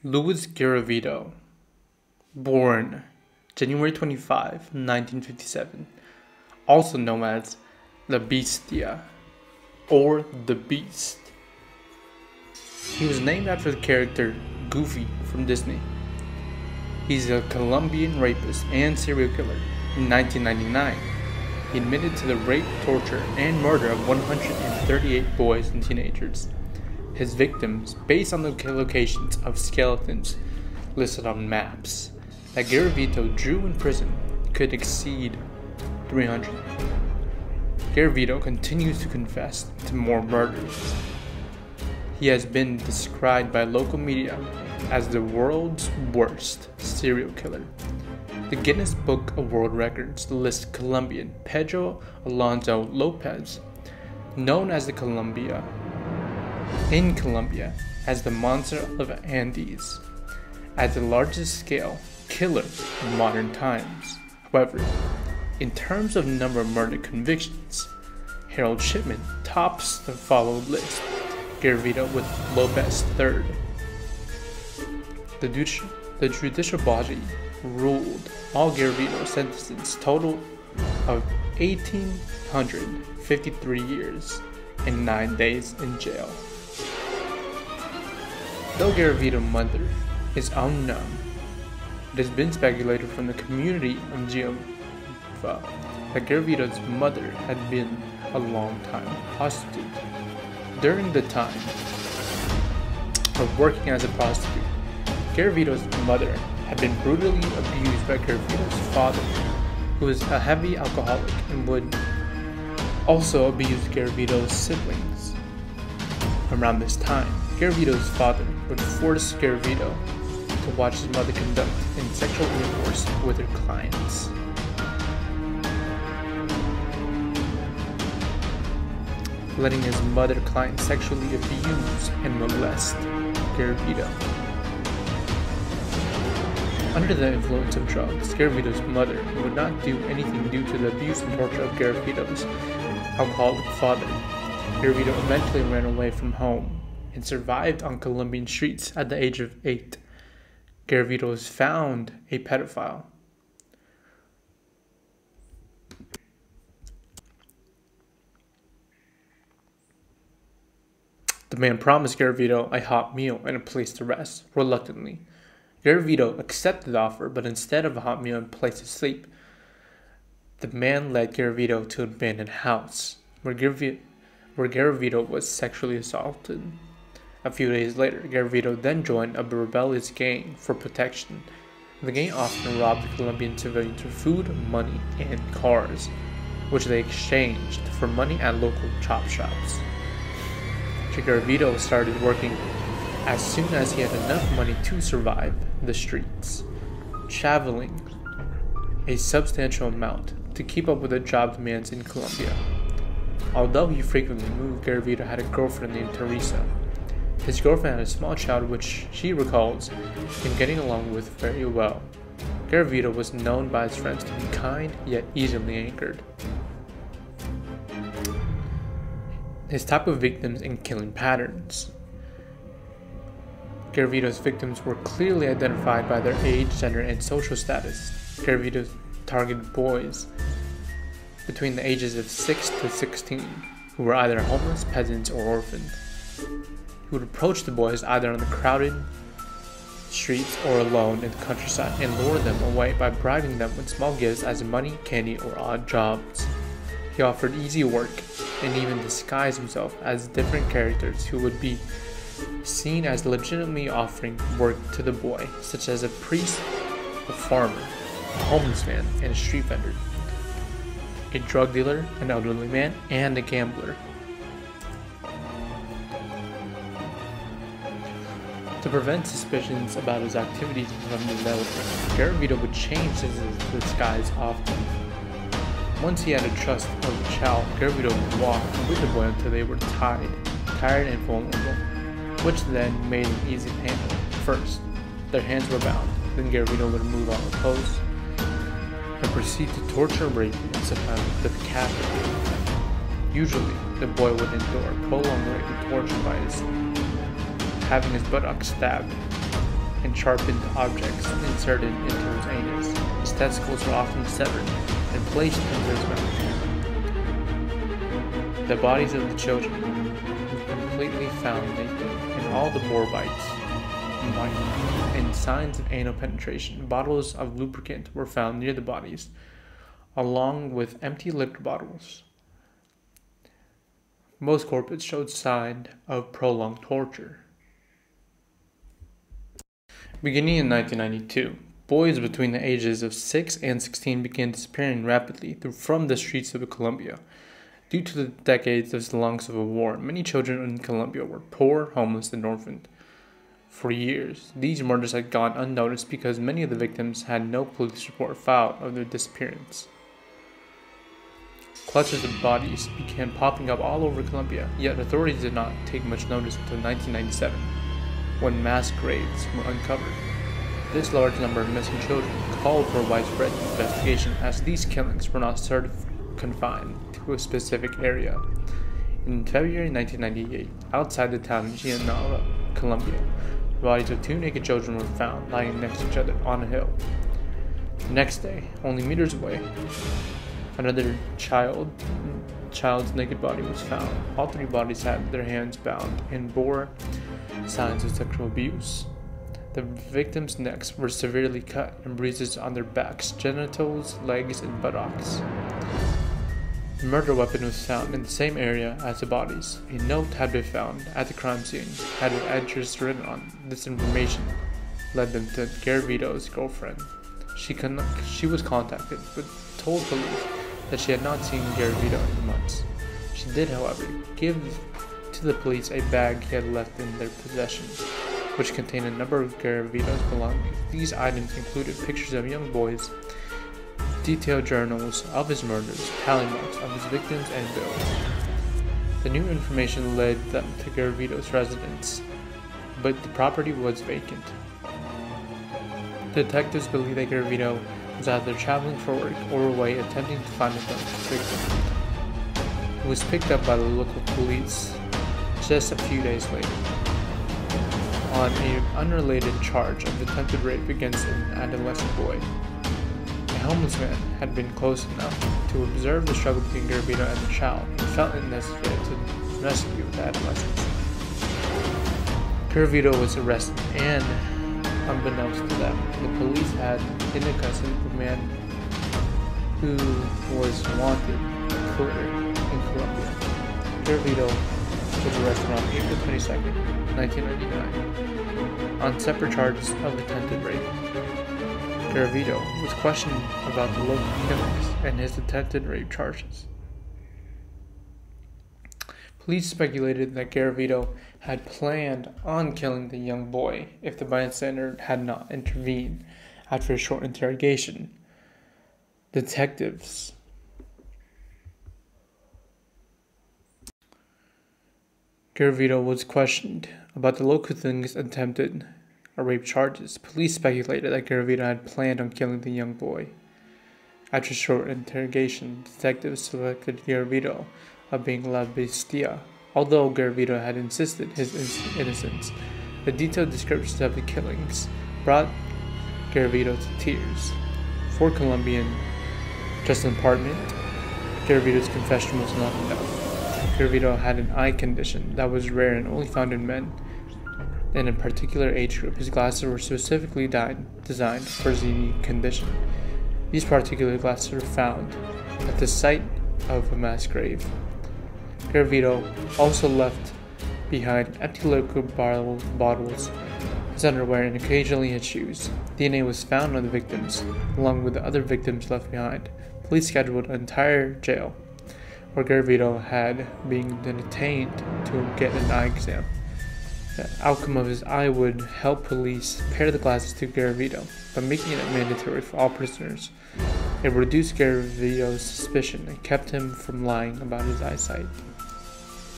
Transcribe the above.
Louis Garavito, born January 25, 1957, also known as La Bestia or the Beast. He was named after the character Goofy from Disney. He's a Colombian rapist and serial killer. In 1999, he admitted to the rape, torture, and murder of 138 boys and teenagers. His victims, based on the locations of skeletons listed on maps that Garavito drew in prison, could exceed 300. Garavito continues to confess to more murders. He has been described by local media as the world's worst serial killer. The Guinness Book of World Records lists Colombian Pedro Alonso Lopez, known as in Colombia as the Monster of Andes, as the largest scale killer in modern times. However, in terms of number of murder convictions, Harold Shipman tops the followed list, Garavito with Lopez third. The judicial body ruled all Garavito sentences total of 1,853 years and 9 days in jail. Though Garavito's mother is unknown, it has been speculated from the community of Giova that Garavito's mother had been a long-time prostitute. During the time of working as a prostitute, Garavito's mother had been brutally abused by Garavito's father, who was a heavy alcoholic and would also abuse Garavito's siblings. Around this time, Garavito's father would force Garavito to watch his mother conduct sexual intercourse with her clients. Letting his mother client sexually abuse and molest Garavito. Under the influence of drugs, Garavito's mother would not do anything due to the abuse and torture of Garavito's alcoholic father. Garavito eventually ran away from home and survived on Colombian streets at the age of 8. Garavito was found a pedophile. The man promised Garavito a hot meal and a place to rest, reluctantly. Garavito accepted the offer, but instead of a hot meal and a place to sleep, the man led Garavito to an abandoned house, where Garavito was sexually assaulted. A few days later, Garavito then joined a rebellious gang for protection. The gang often robbed the Colombian civilians for food, money, and cars, which they exchanged for money at local chop shops. Garavito started working as soon as he had enough money to survive the streets, traveling a substantial amount to keep up with the job demands in Colombia. Although he frequently moved, Garavito had a girlfriend named Teresa. His girlfriend had a small child which she recalls him getting along with very well. Garavito was known by his friends to be kind yet easily angered. His type of victims and killing patterns. Garavito's victims were clearly identified by their age, gender, and social status. Garavito targeted boys between the ages of 6 to 16 who were either homeless, peasants, or orphans. He would approach the boys either on the crowded streets or alone in the countryside and lure them away by bribing them with small gifts as money, candy, or odd jobs. He offered easy work and even disguised himself as different characters who would be seen as legitimately offering work to the boy, such as a priest, a farmer, a homeless man, and a street vendor, a drug dealer, an elderly man, and a gambler. To prevent suspicions about his activities from developing, Garavito would change his disguise often. Once he had the trust of the child, Garavito would walk with the boy until they were tired and vulnerable, which then made him easy to handle. First, their hands were bound, then Garavito would remove all the clothes and proceed to torture, rape, and sometimes decapitate. Usually, the boy would endure prolonged rape and torture by having his buttocks stabbed and sharpened objects inserted into his anus. His testicles were often severed and placed into his mouth. The bodies of the children were completely found naked, and all the bore bites, and signs of anal penetration. Bottles of lubricant were found near the bodies, along with empty liquor bottles. Most corpses showed signs of prolonged torture. Beginning in 1992, boys between the ages of 6 and 16 began disappearing rapidly from the streets of Colombia. Due to the decades of the long civil war, many children in Colombia were poor, homeless, and orphaned. For years, these murders had gone unnoticed because many of the victims had no police report filed of their disappearance. Clutches of bodies began popping up all over Colombia, yet authorities did not take much notice until 1997, when mass graves were uncovered. This large number of missing children called for widespread investigation, as these killings were not confined to a specific area. In February 1998, outside the town of Gianala, Colombia, the bodies of 2 naked children were found lying next to each other on a hill. The next day, only meters away, another child's naked body was found. All 3 bodies had their hands bound and bore signs of sexual abuse. The victims' necks were severely cut and bruises on their backs, genitals, legs, and buttocks. The murder weapon was found in the same area as the bodies. A note had been found at the crime scene, had an address written on. This information led them to Garvito's girlfriend. She was contacted, but told police that she had not seen Garvito in months. She did, however, give to the police a bag he had left in their possession, which contained a number of Garvito's belongings. These items included pictures of young boys, detailed journals of his murders, tally marks of his victims, and bills. The new information led them to Garvito's residence, but the property was vacant. Detectives believe that Garvito was either traveling for work or away attempting to find a victim. He was picked up by the local police just a few days later on an unrelated charge of attempted rape against an adolescent boy. A homeless man had been close enough to observe the struggle between Garvito and the child and felt it necessary to rescue the adolescent. Garvito was arrested and, unbeknownst to them, the police had in custody the man who was wanted in Colombia. Garvito was arrested on April 22, 1999, on separate charges of attempted rape. Garvito was questioned about the local killings and his attempted rape charges. Police speculated that Garvito had planned on killing the young boy if the bystander had not intervened. After a short interrogation, detectives Garvito was questioned about the local killings attempted rape charges. Police speculated that Garvito had planned on killing the young boy. After a short interrogation, detectives selected Garvito of being La Bestia. Although Garvito had insisted his innocence, the detailed descriptions of the killings brought Garvito to tears. For Colombian Justin Parton, Garvito's confession was not enough. Garvito had an eye condition that was rare and only found in men. In a particular age group, his glasses were specifically designed for his unique condition. These particular glasses were found at the site of a mass grave. Garvito also left behind empty liquor bottles, his underwear, and occasionally his shoes. DNA was found on the victims, along with the other victims left behind. Police scheduled an entire jail where Garvito had been detained to get an eye exam. The outcome of his eye would help police pair the glasses to Garvito, by making it mandatory for all prisoners. It reduced Garvito's suspicion and kept him from lying about his eyesight.